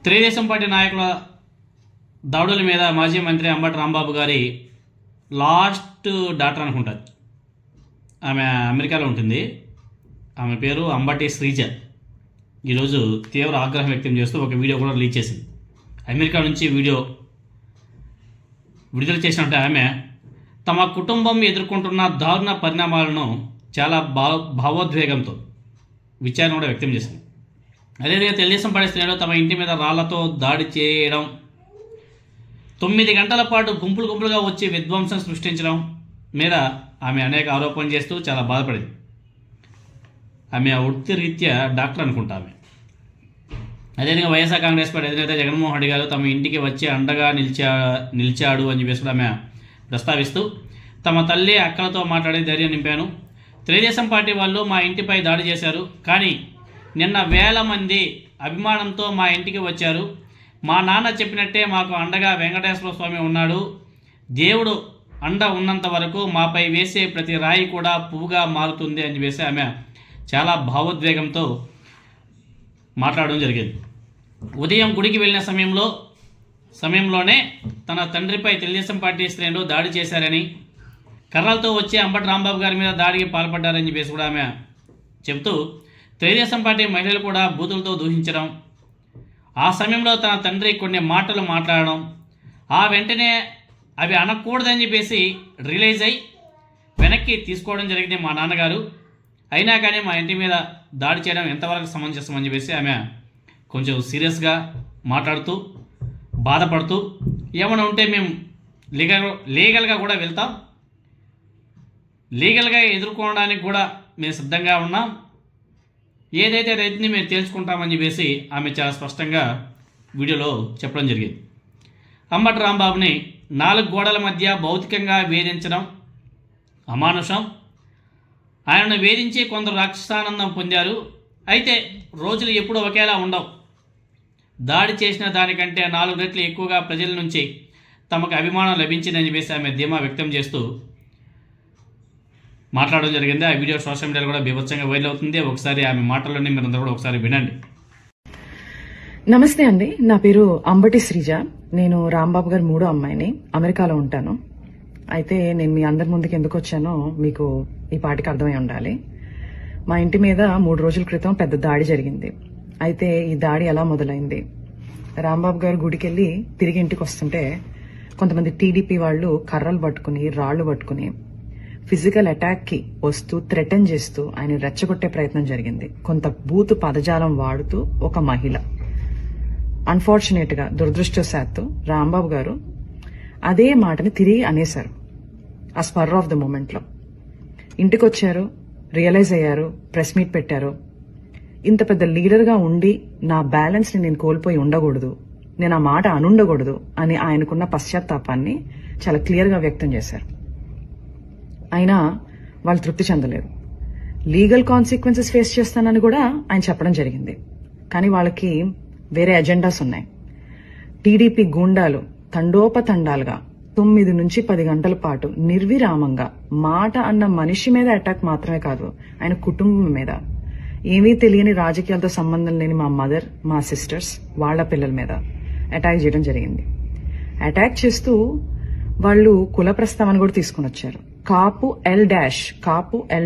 Telugu Desam party నాయకుల దాడుల మీద మాజీ మంత్రి అంబటి రాంబాబు గారి లాస్ట్ డాక్టర్ అనుకుంటారు. ఆమె అమెరికాలో ఉంటుంది. ఆమె పేరు అంబటి శ్రీజ. ఈరోజు తీవ్ర ఆగ్రహం వ్యక్తం చేస్తూ ఒక వీడియో కూడా రిలీజ్ చేసింది. అమెరికా నుంచి వీడియో విడుదల చేసినట్టు ఆమె తమ కుటుంబం ఎదుర్కొంటున్న దారుణ పరిణామాలను చాలా భావోద్వేగంతో విచారణ కూడా వ్యక్తం చేసింది. అదేవిధంగా తెలుగుదేశం పార్టీ శ్రేణులు తమ ఇంటి మీద రాళ్లతో దాడి చేయడం, 9 గంటల పాటు గుంపులుగా వచ్చి విధ్వంసం సృష్టించడం మీద ఆమె అనేక ఆరోపణలు చేస్తూ చాలా బాధపడింది. ఆమె వృత్తిరీత్యా డాక్టర్ అనుకుంటా ఆమె. అదేవిధంగా వైఎస్ఆర్ కాంగ్రెస్ పార్టీ అధినేత జగన్మోహన్ రెడ్డి గారు తమ ఇంటికి వచ్చి అండగా నిలిచాడు అని చెప్పేసి కూడా ఆమె ప్రస్తావిస్తూ, తమ తల్లి అక్కలతో మాట్లాడి ధైర్యం నింపాను. తెలుగుదేశం పార్టీ వాళ్ళు మా ఇంటిపై దాడి చేశారు, కానీ నిన్న వేల మంది అభిమానంతో మా ఇంటికి వచ్చారు. మా నాన్న చెప్పినట్టే మాకు అండగా వెంకటేశ్వర స్వామి ఉన్నాడు. దేవుడు అండ ఉన్నంత వరకు మాపై వేసే ప్రతి రాయి కూడా పువ్వుగా మారుతుంది అని చెప్పేసి ఆమె చాలా భావోద్వేగంతో మాట్లాడడం జరిగింది. ఉదయం గుడికి వెళ్ళిన సమయంలోనే తన తండ్రిపై తెలుగుదేశం పార్టీ శ్రేణులు దాడి చేశారని, కర్రలతో వచ్చి అంబటి రాంబాబు గారి మీద దాడికి పాల్పడ్డారని చెప్పేసి కూడా ఆమె చెబుతూ, తెలుగుదేశం పార్టీ మహిళలు కూడా బూతులతో దూషించడం, ఆ సమయంలో తన తండ్రి కొన్ని మాటలు మాట్లాడడం, ఆ వెంటనే అవి అనకూడదని చెప్పేసి రిలీజ్ అయ్యి వెనక్కి తీసుకోవడం జరిగింది మా నాన్నగారు. అయినా కానీ మా ఇంటి మీద దాడి చేయడం ఎంతవరకు సమంజసం అని చెప్పేసి ఆమె కొంచెం సీరియస్గా మాట్లాడుతూ బాధపడుతూ, ఏమైనా ఉంటే మేము లీగల్గా కూడా వెళ్తాం, లీగల్గా ఎదుర్కోవడానికి కూడా మేము సిద్ధంగా ఉన్నాం, ఏదైతే అదైతే మేము తేల్చుకుంటామని చెప్పేసి ఆమె చాలా స్పష్టంగా వీడియోలో చెప్పడం జరిగింది. అంబటి రాంబాబుని 4 గోడల మధ్య భౌతికంగా వేధించడం అమానుషం. ఆయనను వేధించి కొందరు రాక్షసానందం పొందారు. అయితే రోజులు ఎప్పుడూ ఒకేలా ఉండవు. దాడి చేసిన దానికంటే 4 రెట్లు ఎక్కువగా ప్రజల నుంచి తమకు అభిమానం లభించిందని చెప్పేసి ఆమె ధీమా వ్యక్తం చేస్తూ మాట్లాడడం జరిగింది. ఆ వీడియో సోషల్ మీడియాలో కూడా బీభత్సంగా వైరల్ అవుతుంది. ఒకసారి ఆమె మాటలన్నీ మీరందరూ కూడా ఒకసారి వినండి. నమస్తే అండి, నా పేరు అంబటి శ్రీజ. నేను రాంబాబు గారి 3వ అమ్మాయిని. అమెరికాలో ఉంటాను. అయితే నేను మీ అందరి ముందుకు ఎందుకు వచ్చానో మీకు ఈ పాటికి అర్థమై ఉండాలి. మా ఇంటి మీద 3 రోజుల క్రితం పెద్ద దాడి జరిగింది. అయితే ఈ దాడి ఎలా మొదలైంది? రాంబాబు గారు గుడికెళ్ళి తిరిగి ఇంటికి వస్తుంటే కొంతమంది టీడీపీ వాళ్ళు కర్రలు పట్టుకుని రాళ్లు పట్టుకుని ఫిజికల్ అటాక్ కి వస్తూ థ్రెటన్ చేస్తూ ఆయన రెచ్చగొట్టే ప్రయత్నం జరిగింది. కొంత బూతు పదజాలం వాడుతూ ఒక మహిళ. అన్ఫార్చునేట్ గా దురదృష్టవశాత్తు రాంబాబు గారు అదే మాటని తిరిగి అనేశారు. ఆ స్పర్ ఆఫ్ ద మూమెంట్ లో ఇంటికి వచ్చారు, రియలైజ్ అయ్యారు, ప్రెస్ మీట్ పెట్టారు. ఇంత పెద్ద లీడర్ గా ఉండి నా బ్యాలెన్స్ ని నేను కోల్పోయి ఉండకూడదు, నేను ఆ మాట అనుండకూడదు అని ఆయనకున్న పశ్చాత్తాపాన్ని చాలా క్లియర్ గా వ్యక్తం చేశారు. అయినా వాళ్ళు తృప్తి చెందలేరు. లీగల్ కాన్సిక్వెన్సెస్ ఫేస్ చేస్తానని కూడా ఆయన చెప్పడం జరిగింది. కానీ వాళ్ళకి వేరే ఎజెండాస్ ఉన్నాయి. టీడీపీ గూండాలు తండోపతండాలుగా 9 నుంచి 10 గంటల పాటు నిర్విరామంగా మాట అన్న మనిషి మీద అటాక్ మాత్రమే కాదు, ఆయన కుటుంబం మీద, ఏమీ తెలియని రాజకీయాలతో సంబంధం లేని మా మదర్, మా సిస్టర్స్, వాళ్ల పిల్లల మీద అటాక్ చేయడం జరిగింది. అటాక్ చేస్తూ వాళ్ళు కుల ప్రస్తావన కూడా తీసుకుని వచ్చారు. కాపు ఎల్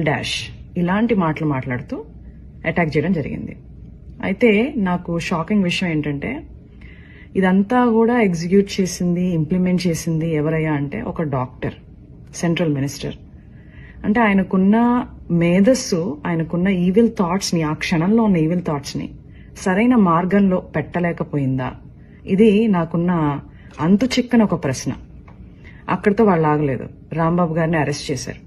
డాష్ ఇలాంటి మాటలు మాట్లాడుతూ అటాక్ చేయడం జరిగింది. అయితే నాకు షాకింగ్ విషయం ఏంటంటే ఇదంతా కూడా ఎగ్జిక్యూట్ చేసింది, ఇంప్లిమెంట్ చేసింది ఎవరయ్యా అంటే ఒక డాక్టర్, సెంట్రల్ మినిస్టర్. అంటే ఆయనకున్న మేధస్సు, ఆయనకున్న ఈవిల్ థాట్స్ ని, ఆ క్షణంలో ఉన్న ఈవిల్ థాట్స్ ని సరైన మార్గంలో పెట్టలేకపోయిందా? ఇది నాకున్న అంతు చిక్కని ఒక ప్రశ్న. అక్కడితో వాళ్ళు ఆగలేదు. రాంబాబు గారిని అరెస్ట్ చేశారు.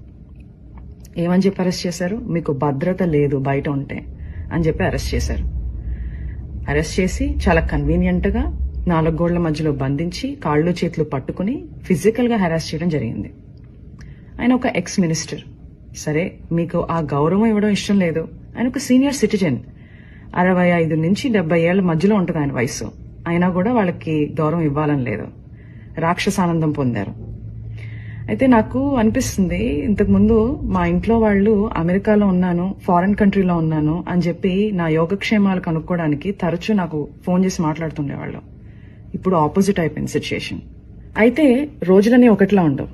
ఏమని చెప్పి అరెస్ట్ చేశారు? మీకు భద్రత లేదు బయట ఉంటే అని చెప్పి అరెస్ట్ చేశారు. అరెస్ట్ చేసి చాలా కన్వీనియంట్ గా 4 గోళ్ల మధ్యలో బంధించి కాళ్ళు చేతులు పట్టుకుని ఫిజికల్ గా హెరాస్ చేయడం జరిగింది. ఆయన ఒక ఎక్స్ మినిస్టర్. సరే, మీకు ఆ గౌరవం ఇవ్వడం ఇష్టం లేదు. ఆయన ఒక సీనియర్ సిటిజన్, 65 నుంచి 70 ఏళ్ల మధ్యలో ఉంటుంది ఆయన వయసు. అయినా కూడా వాళ్ళకి గౌరవం ఇవ్వాలని లేదు. రాక్షసానందం పొందారు. అయితే నాకు అనిపిస్తుంది, ఇంతకు ముందు మా ఇంట్లో వాళ్ళు అమెరికాలో ఉన్నాను, ఫారెన్ కంట్రీలో ఉన్నాను అని చెప్పి నా యోగక్షేమాలు కనుక్కోవడానికి తరచూ నాకు ఫోన్ చేసి మాట్లాడుతుండేవాళ్ళు. ఇప్పుడు ఆపోజిట్ అయిపోయింది సిచ్యుయేషన్. అయితే రోజులన్నీ ఒకటిలా ఉండవు.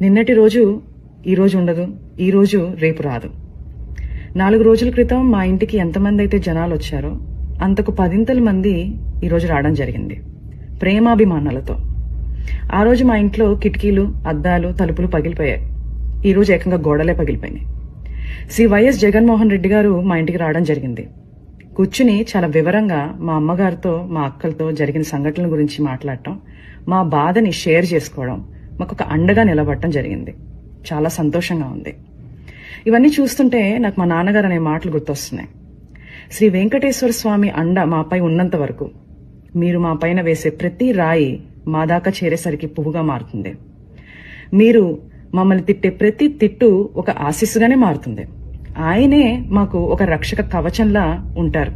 నిన్నటి రోజు ఈ రోజు ఉండదు, ఈ రోజు రేపు రాదు. 4 రోజుల క్రితం మా ఇంటికి ఎంతమంది అయితే జనాలు వచ్చారో అంతకు 10 మంది ఈరోజు రావడం జరిగింది, ప్రేమాభిమానాలతో. ఆ రోజు మా ఇంట్లో కిటికీలు, అద్దాలు, తలుపులు పగిలిపోయాయి. ఈ రోజు ఏకంగా గోడలే పగిలిపోయినాయి. శ్రీ వైఎస్ జగన్మోహన్ రెడ్డి గారు మా ఇంటికి రావడం జరిగింది. కూర్చుని చాలా వివరంగా మా అమ్మగారితో, మా అక్కలతో జరిగిన సంఘటనల గురించి మాట్లాడటం, మా బాధని షేర్ చేసుకోవడం, మాకు ఒక అండగా నిలబడటం జరిగింది. చాలా సంతోషంగా ఉంది. ఇవన్నీ చూస్తుంటే నాకు మా నాన్నగారు అనే మాటలు గుర్తొస్తున్నాయి. శ్రీ వెంకటేశ్వర స్వామి అండ మాపై ఉన్నంత వరకు మీరు మా పైన వేసే ప్రతి రాయి మా దాకా చేరేసరికి పువ్వుగా మారుతుంది. మీరు మమ్మల్ని తిట్టే ప్రతి తిట్టు ఒక ఆశీస్సుగానే మారుతుంది. ఆయనే మాకు ఒక రక్షక కవచంలా ఉంటారు.